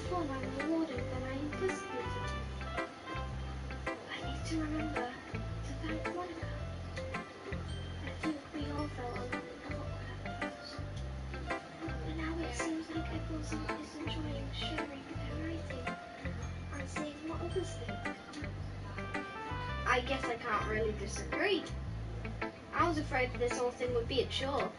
fun and rewarding than I anticipated. I need to remember to thank Monica. I think we all felt a little awkward at first. But now it seems like everyone is enjoying sharing their writing and seeing what others think. I guess I can't really disagree. I was afraid this whole thing would be a chore.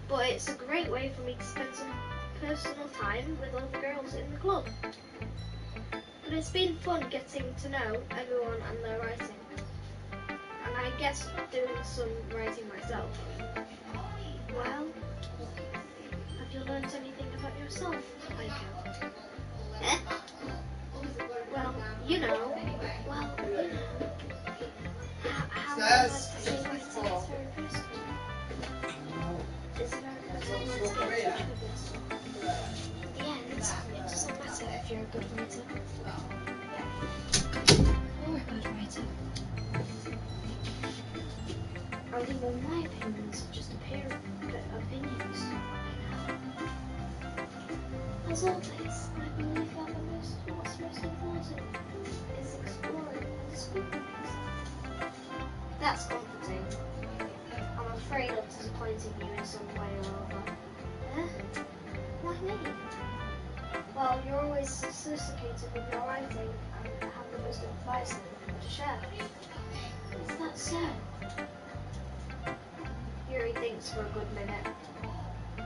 But it's a great way for me to spend some personal time with all the girls in the club. But it's been fun getting to know everyone and their writing. And I guess doing some writing myself. Well, have you learned anything about yourself, Aiko? Eh? Well, you know. How I like to say writing is very personal. It's a very personal way to get in touch with it. In the end, it doesn't matter if you're a good writer or a bad writer. I think all my opinions are just opinions. As always, I believe that what's most important is exploring and discovering yourself. That's comforting. I'm afraid of disappointing you in some way or other. Eh? Why me? Well, you're always sophisticated with your writing and have the most advice to share. Is that so? Yuri thinks for a good minute.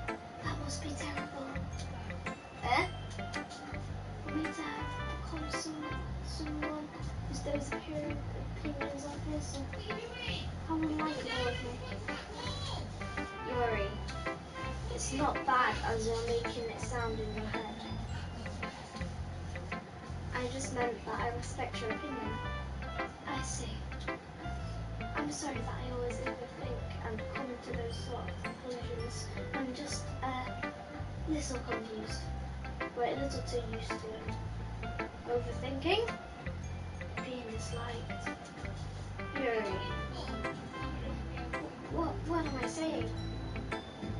That must be terrible. Eh? For me to have become someone whose those opinions of his, how unlikable of me. Yuri, it's not bad as you're making it sound in your head. I just meant that I respect your opinion. I see. I'm sorry that I always overthink and come to those sort of conclusions. I'm just a little confused, but a little too used to it. Overthinking? Being disliked. Yuri. What am I saying?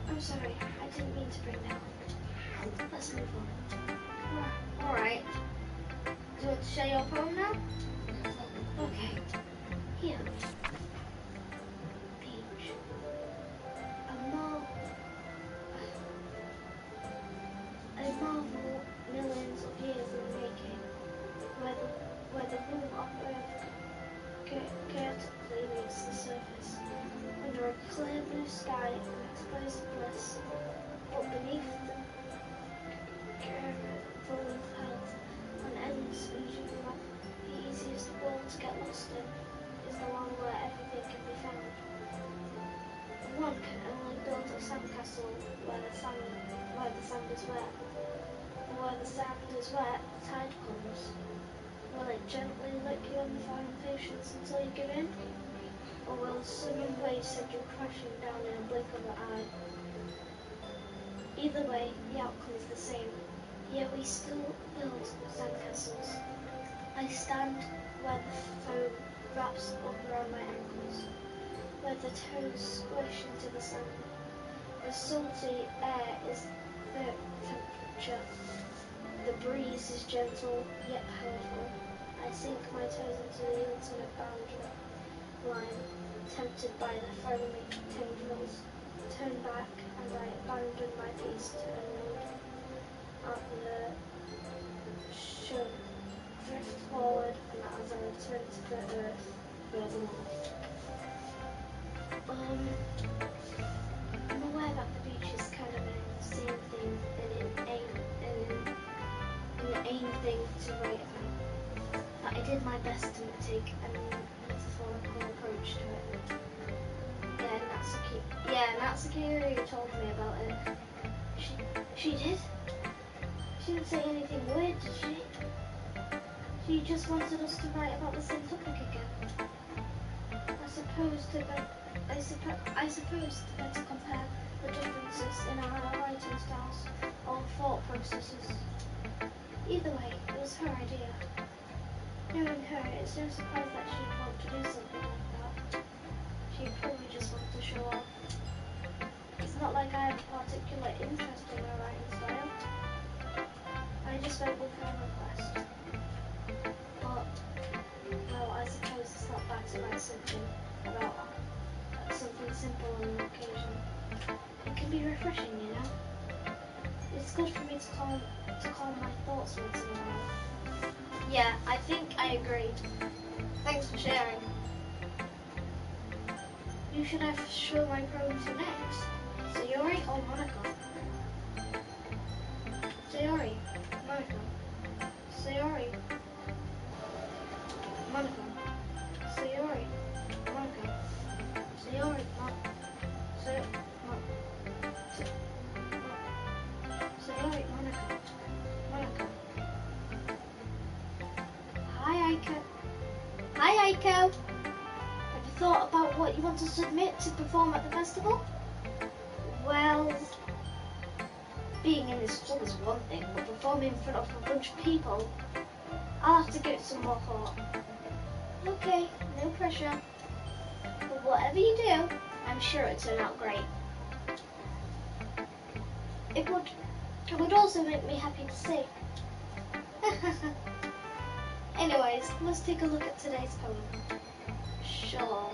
I'm sorry, I didn't mean to bring that up. Let's move on. Alright. Do you want to share your poem now? Okay. Here. Peach. A marvel millions of years in the making, where the womb of Earth chaotically meets the surface, under a clear blue sky and explosive bliss, but beneath the rolling clouds, an endless region map, the easiest world to get lost in is the one where everything can be found. One can only build a sandcastle where the sand is wet. And where the sand is wet, the tide comes. Will it gently lick you on the foundations until you give in? Or will the swimming waves send you crashing down in a blink of an eye? Either way, the outcome is the same. Yet we still build sandcastles. I stand where the foam wraps up around my ankles, where the toes squish into the sand. The salty air is the temperature. The breeze is gentle yet powerful. I sink my toes into the ultimate boundary line, tempted by the foamy tendrils. Turn back and I abandon my beast to unload at the shore. Drift forward and as I return to the earth furthermore. I'm aware that the beach is kind of an insane thing and an aim thing to write about, but I did my best to take a metaphorical approach to it. Natsuki told me about it. She did? She didn't say anything weird, did she? She just wanted us to write about the same topic again. I suppose to better compare the differences in our writing styles or thought processes. Either way, it was her idea. Knowing her, it's no surprise that she'd want to do something like that. She'd probably just want to show off. It's not like I have a particular interest in her writing style. researching about something simple on an occasion. It can be refreshing, you know. It's good for me to calm my thoughts once in a while. Yeah, I think I agreed. Thanks for sharing. Who should I show my poem to next? Sayori or Monaco? Sayori, Monaco. Sayori, Monaco. Sayori, Monaco. Sayori, Sayori, Monaco. Monaco. Hi, Aiko. Hi, Aiko. Have you thought about what you want to submit to perform at the festival? Well, being in this club is one thing, but performing in front of a bunch of people, I'll have to give it some more thought. Okay, no pressure. But whatever you do, I'm sure it'll turn out great. It would also make me happy to see. Anyways, let's take a look at today's poem. Sure.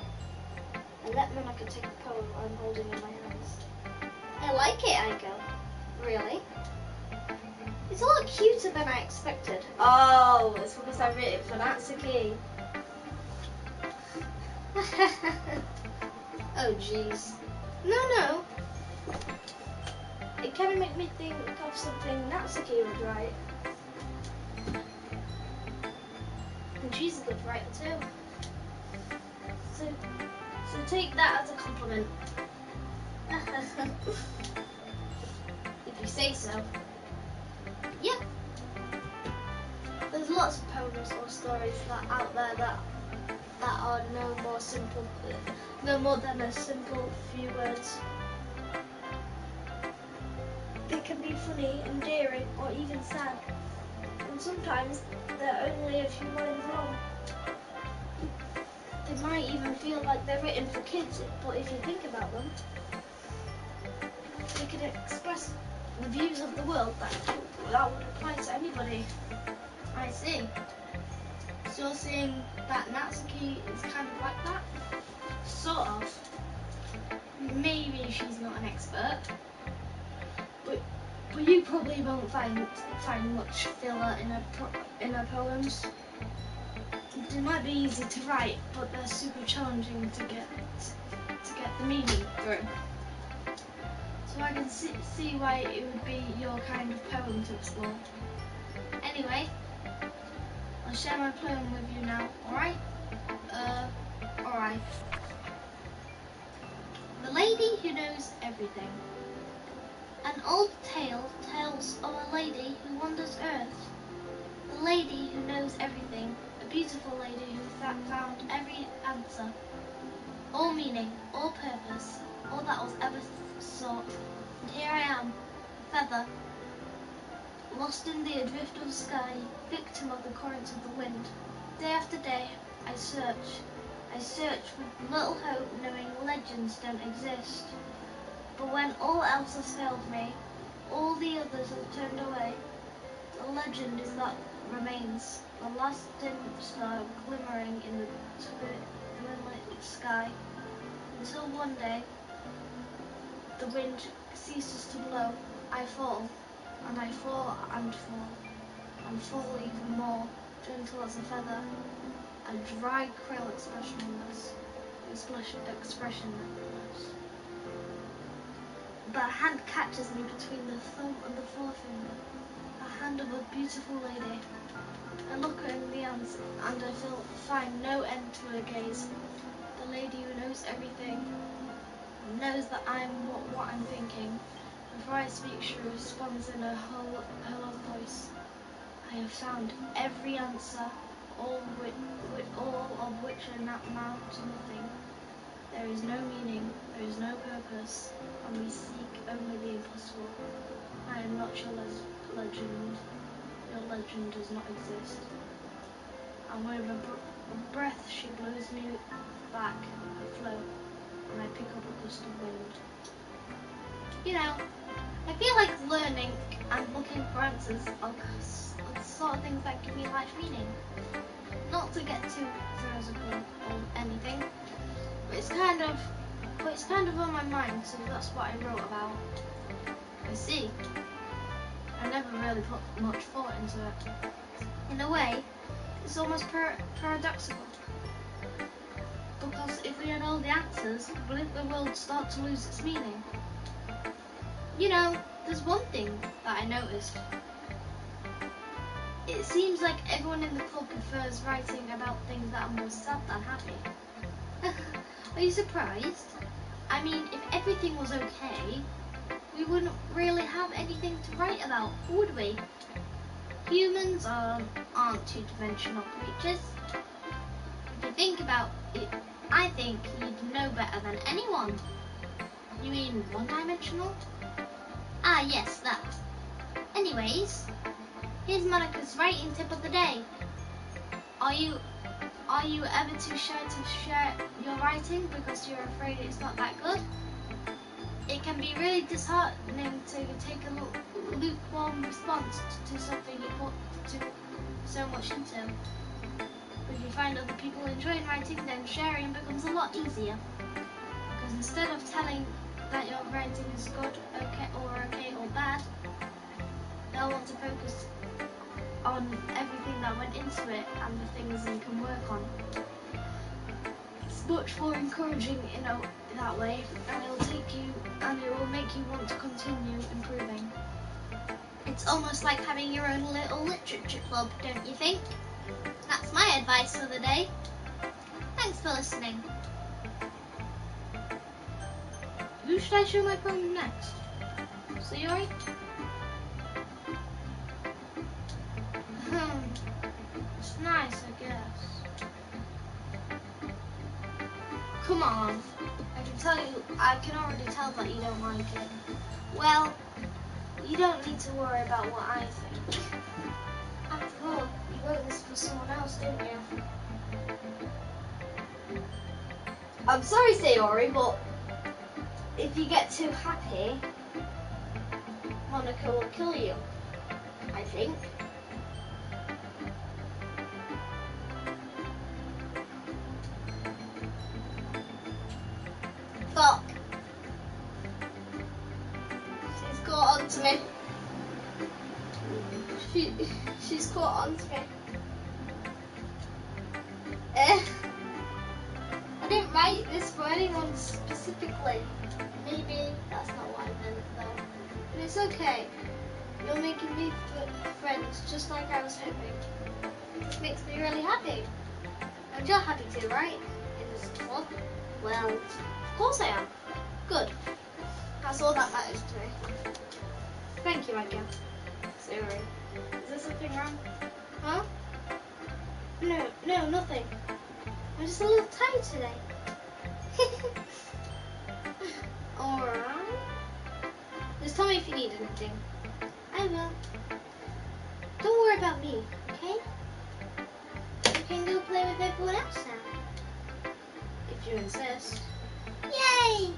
And let Monaco take the poem I'm holding in my hands. I like it, Aiko. Really? It's a lot cuter than I expected. Oh, it's because I wrote it for Natsuki. Oh, jeez. No. It kind of made me think of something Natsuki would write. And she's a good writer too. So take that as a compliment. If you say so. Yep. There's lots of poems or stories out there that are no more than a simple few words. They can be funny, endearing, or even sad. And sometimes they're only a few lines long. They might even feel like they're written for kids, but if you think about them, they can express the views of the world that would apply to anybody. I see. So you're saying that Natsuki is kind of like that? Sort of. Maybe she's not an expert, but you probably won't find much filler in her poems. They might be easy to write, but they're super challenging to get the meaning through. So I can see why it would be your kind of poem to explore. Anyway, I'll share my poem with you now, alright? Alright. The Lady Who Knows Everything. An old tale tells of a lady who wanders earth. The lady who knows everything, a beautiful lady who found every answer, all meaning, all purpose, all that was ever sought. And here I am, a feather, lost in the adrift of sky, victim of the currents of the wind. Day after day, I search with little hope, knowing legends don't exist. But when all else has failed me, all the others have turned away, the legend is that remains, the last dim star glimmering in the moonlit sky, until one day the wind ceases to blow. I fall, and I fall and fall, and fall even more, gentle as a feather, a dry krill expressionless. But a hand catches me between the thumb and the forefinger, a hand of a beautiful lady. I look her in the eyes, and I find no end to her gaze. The lady who knows everything, knows that I'm what I'm thinking. Before I speak, she responds in her whole voice. I have found every answer, all of which amount to nothing. There is no meaning, there is no purpose, and we seek only the impossible. I am not your legend. Your legend does not exist. And with a breath she blows me back, afloat, and I pick up a gust of wind. You know, I feel like learning and looking for answers are the sort of things that give me life meaning. Not to get too philosophical or anything, it's kind of on my mind, so that's what I wrote about. I see. I never really put much thought into it. In a way, it's almost paradoxical. Because if we had all the answers, wouldn't the world start to lose its meaning? You know, there's one thing that I noticed. It seems like everyone in the club prefers writing about things that are more sad than happy. Are you surprised? I mean, if everything was okay, we wouldn't really have anything to write about, would we? Humans aren't two-dimensional creatures. If you think about it, I think you'd know better than anyone. You mean one-dimensional? Ah, yes, that. Anyways, here's Monica's writing tip of the day. Are you ever too shy to share your writing because you're afraid it's not that good? It can be really disheartening to take a lukewarm response to something you put so much into. But if you find other people enjoying writing, then sharing becomes a lot easier. Because instead of telling that your writing is good, okay or bad, they'll want to focus on everything that went into it and the things you can work on. It's much more encouraging, that way, and it will make you want to continue improving. It's almost like having your own little literature club, don't you think? That's my advice for the day. Thanks for listening. Who should I show my poem next? Sayori? It's nice, I guess. Come on. I can already tell that you don't like it. Well, you don't need to worry about what I think. After all, you wrote this for someone else, didn't you? I'm sorry, Sayori, but if you get too happy, Monica will kill you, I think. Fuck. She's caught onto me. She's caught onto me. I didn't write this for anyone specifically. Maybe that's not what I meant though. But it's okay. You're making me friends just like I was hoping. This makes me really happy. And you're happy too, right? In this club? Well, of course I am. Good. That's all that matters to me. Thank you, Edgar. Sorry. Is there something wrong? Huh? No, nothing. I'm just a little tired today. Alright. Just tell me if you need anything. I will. Don't worry about me, okay? You can go play with everyone else now. If you insist. Yay!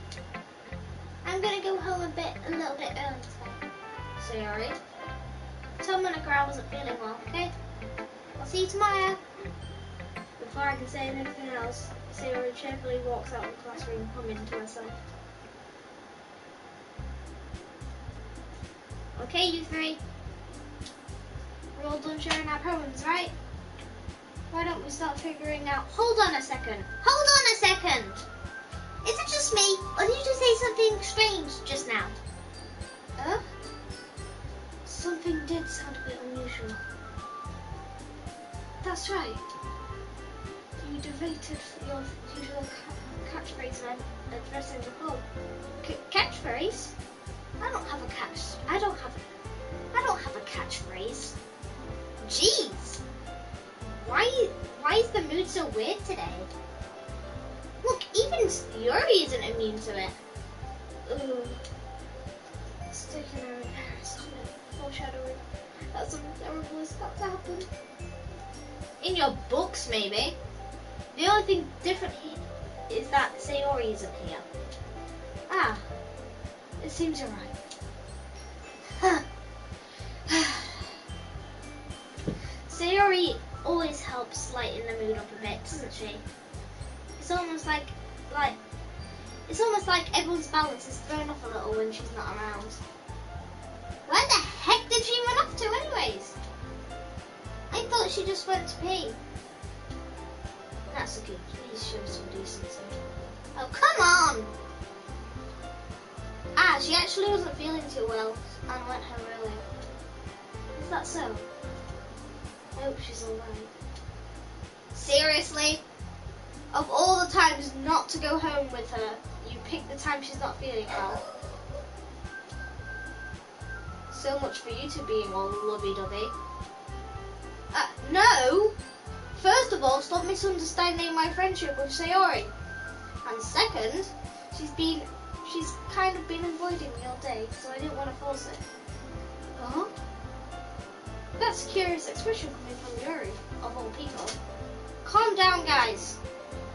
I'm gonna go home a little bit early today. Sayori. Tell Monica I wasn't feeling well, okay? I'll see you tomorrow. Before I can say anything else, Sayori cheerfully walks out of the classroom, humming to herself. Okay, you three. We're all done sharing our poems, right? Why don't we start figuring out... Hold on a second. Is it just me, or did you say something strange just now? Something did sound a bit unusual. That's right. You debated your usual catchphrase when addressing the club. Catchphrase? I don't have a catchphrase. Jeez. Why is the mood so weird today? Look, even Yuri isn't immune to it. Ooh. Sticking her in Paris, foreshadowing that something terrible is about to happen. In your books, maybe. The only thing different is that Sayori isn't here. Ah, it seems you're right. Sayori always helps lighten the mood up a bit, doesn't she? It's almost like like, it's almost like everyone's balance is thrown off a little when she's not around. Where the heck did she run off to anyways? I thought she just went to pee. Natsuki, please show some decency. Oh, come on! Ah, she actually wasn't feeling too well and went home early. Is that so? I hope she's alright. Seriously? Of all the times not to go home with her, you pick the time she's not feeling well. So much for you two being all lovey-dovey. No! First of all, stop misunderstanding my friendship with Sayori. And second, she's kind of been avoiding me all day, so I didn't want to force it. Huh? That's a curious expression coming from Yuri, of all people. Calm down, guys.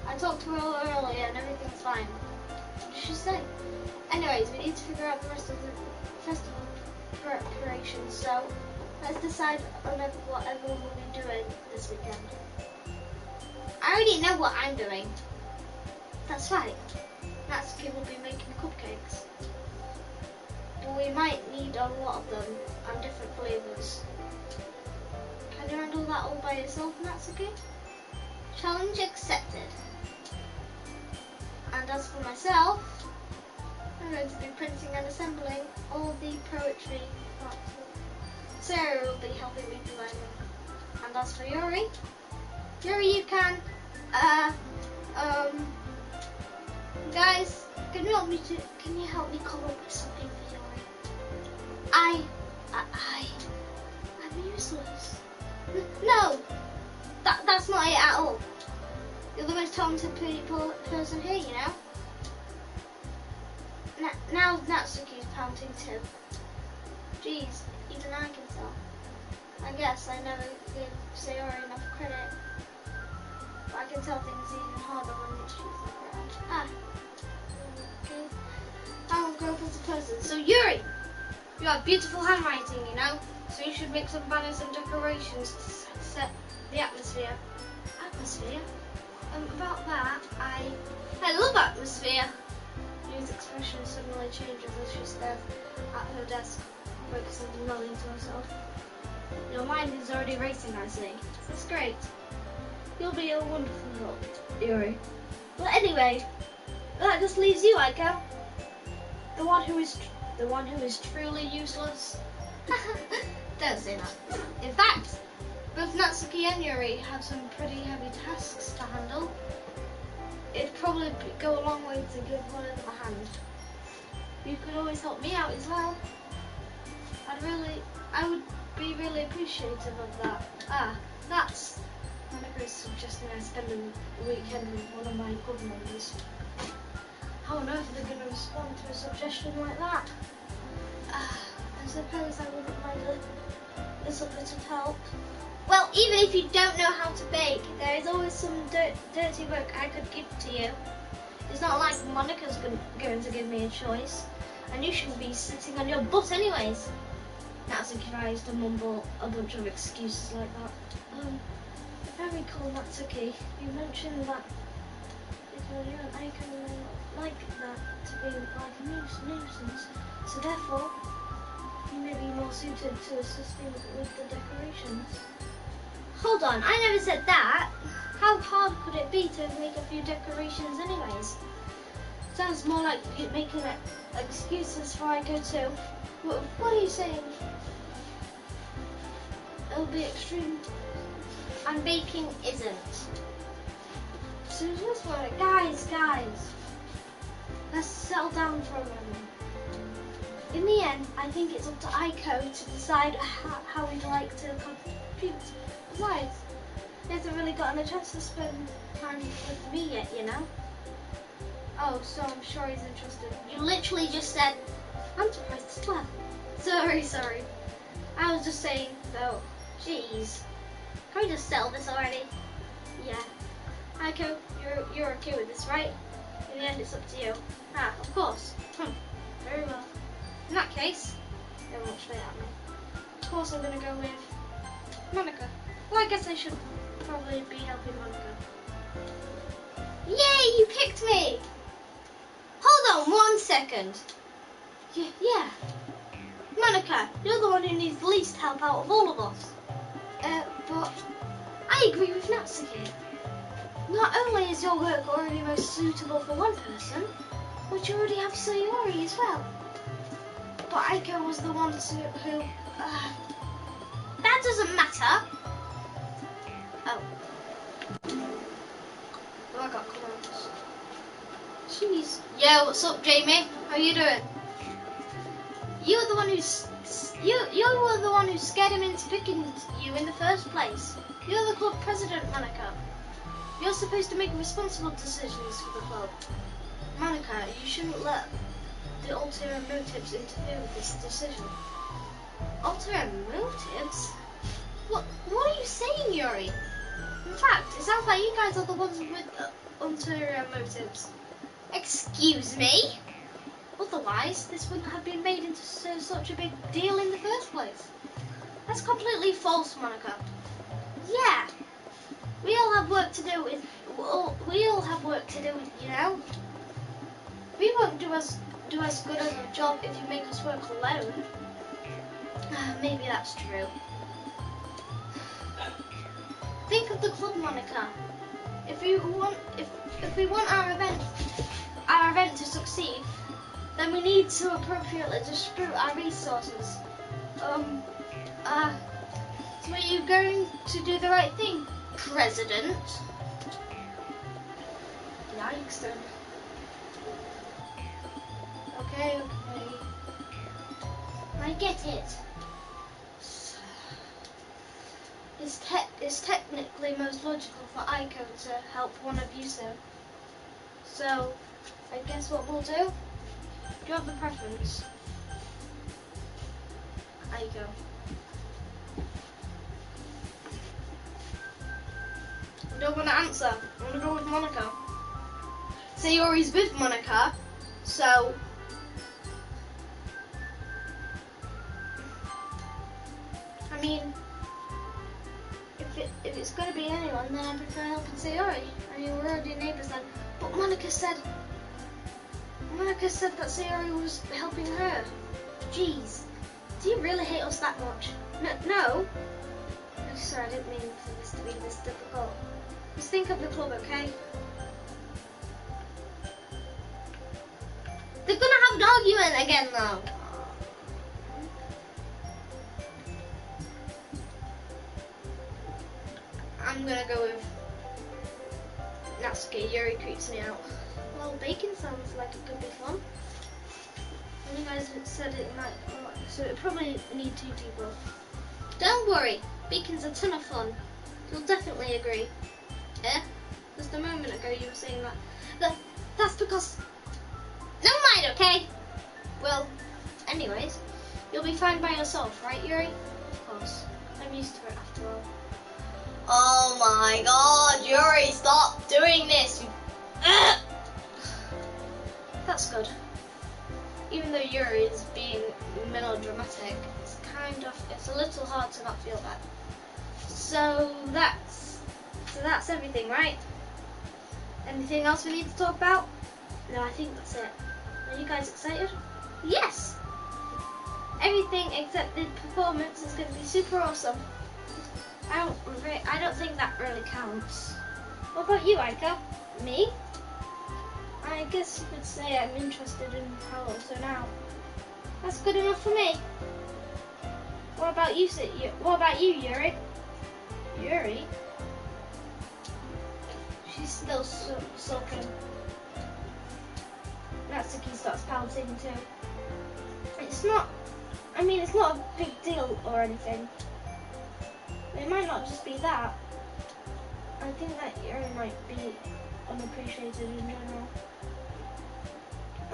I talked to her earlier and everything's fine. What did she say? Anyways, we need to figure out the rest of the festival preparations, so let's decide on what everyone will be doing this weekend. I already know what I'm doing. That's right. Natsuki will be making cupcakes. But we might need a lot of them and different flavours. Can you handle that all by yourself, Natsuki? Challenge accepted. And as for myself, I'm going to be printing and assembling all the poetry parts. Sarah will be helping me design them. And as for Yuri, you can, guys, can you help me come up with something for Yuri? I'm useless. No, that's not it at all. You're the most talented person here, you know. Now Natsuki's pouting too. Jeez, even I can tell. I guess I never gave Sayori enough credit. But I can tell things even harder when she's not around. Okay. I'll grow up as a person. So Yuri, you have beautiful handwriting, you know. So you should make some banners and decorations to set the atmosphere. Atmosphere? About that, I love atmosphere. Yu's expression suddenly changes as she stares at her desk, focusing and nodding to herself. Your mind is already racing, I see. That's great. You'll be a wonderful help, Yuri. But anyway, that just leaves you, Aiko. The one who is truly useless. Don't say that. In fact, both Natsuki and Yuri have some pretty heavy tasks to handle. It'd probably go a long way to give one of them a hand. You could always help me out as well. I would be really appreciative of that. That's Monica is suggesting I spend a weekend with one of my good members. How on earth are they going to respond to a suggestion like that? I suppose I wouldn't mind a little bit of help. Well, even if you don't know how to bake, there is always some dirty work I could give to you. It's not like Monica's going to give me a choice, and you shouldn't be sitting on your butt anyways. Natsuki tries to mumble a bunch of excuses like that. If I recall, Natsuki, you mentioned that because you and Aiko like that to be like a nuisance, so therefore you may be more suited to assisting with the decorations. Hold on, I never said that. How hard could it be to make a few decorations anyways? Sounds more like you're making excuses for Aiko too. What are you saying? It'll be extreme. And baking isn't. So just like, guys. Let's settle down for a moment. In the end, I think it's up to Aiko to decide how we'd like to contribute. Besides, he hasn't really gotten a chance to spend time with me yet, you know? Oh, so I'm sure he's interested. You literally just said, I'm surprised as well. Sorry. I was just saying, though, jeez. Can we just settle this already? Yeah. Aiko, you're okay with this, right? In the end, it's up to you. Of course. Very well. In that case, don't look straight at me. Of course I'm gonna go with Monica. Well, I guess I should probably be helping Monica. Yay, you picked me! second. Yeah. Monica, you're the one who needs the least help out of all of us. But I agree with Natsuki. Not only is your work already most suitable for one person, but you already have Sayori as well. But Aiko was the one who... that doesn't matter. Oh. Oh, I got comments. Jeez. Yo, what's up, Jamie? How you doing? You were the one who's... You were the one who scared him into picking you in the first place. You're the club president, Monica. You're supposed to make responsible decisions for the club. Monica, you shouldn't let the ulterior motives interfere with this decision. Ulterior motives? What are you saying, Yuri? In fact, it sounds like you guys are the ones with ulterior motives. Excuse me? Otherwise, this wouldn't have been made into such a big deal in the first place. That's completely false, Monica. Yeah. We all have work to do we all have work to do, you know? We won't do as good of a job if you make us work alone. Maybe that's true. Think of the club, Monica. If we want our event to succeed, then we need to appropriately distribute our resources. So are you going to do the right thing, President? Yikes then. Okay. I get it. It's technically most logical for Aiko to help one of you so I guess what we'll do? Do you have a preference? Aiko. I don't want to answer. I want to go with Monica. Sayori's with Monica, so I mean, if it's going to be anyone, then I prefer helping Sayori. I mean, we're already neighbours then. But Monica said that Sayori was helping her. Jeez, do you really hate us that much? No. I'm sorry, I didn't mean for this to be this difficult. Just think of the club, okay? They're gonna have an argument again, though. I'm gonna go with Natsuki. Yuri creeps me out. Well, bacon sounds like it could be fun. And you guys said it might, so it probably need 2 people. Don't worry, bacon's a ton of fun. You'll definitely agree. Eh? Just a moment ago you were saying that. That's because. Never mind, okay? Well, anyways, you'll be fine by yourself, right, Yuri? Of course. I'm used to it after all. Oh my god, Yuri, stop doing this! That's good. Even though Yuri is being melodramatic, it's a little hard to not feel bad. So that's everything, right? Anything else we need to talk about? No, I think that's it. Are you guys excited? Yes! Everything except the performance is going to be super awesome. I don't think that really counts. What about you, Aiko? Me? I guess you could say I'm interested in how so now. That's good enough for me. What about you, Yuri? Yuri? She's still sulking. Natsuki starts pouting too. It's not a big deal or anything. It might not just be that. I think that Yuri might be unappreciated in general.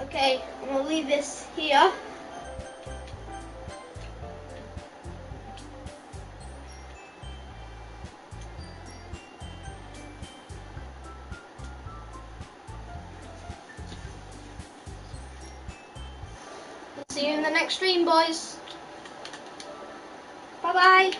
Okay, I'm gonna leave this here. See you in the next stream, boys. Bye bye.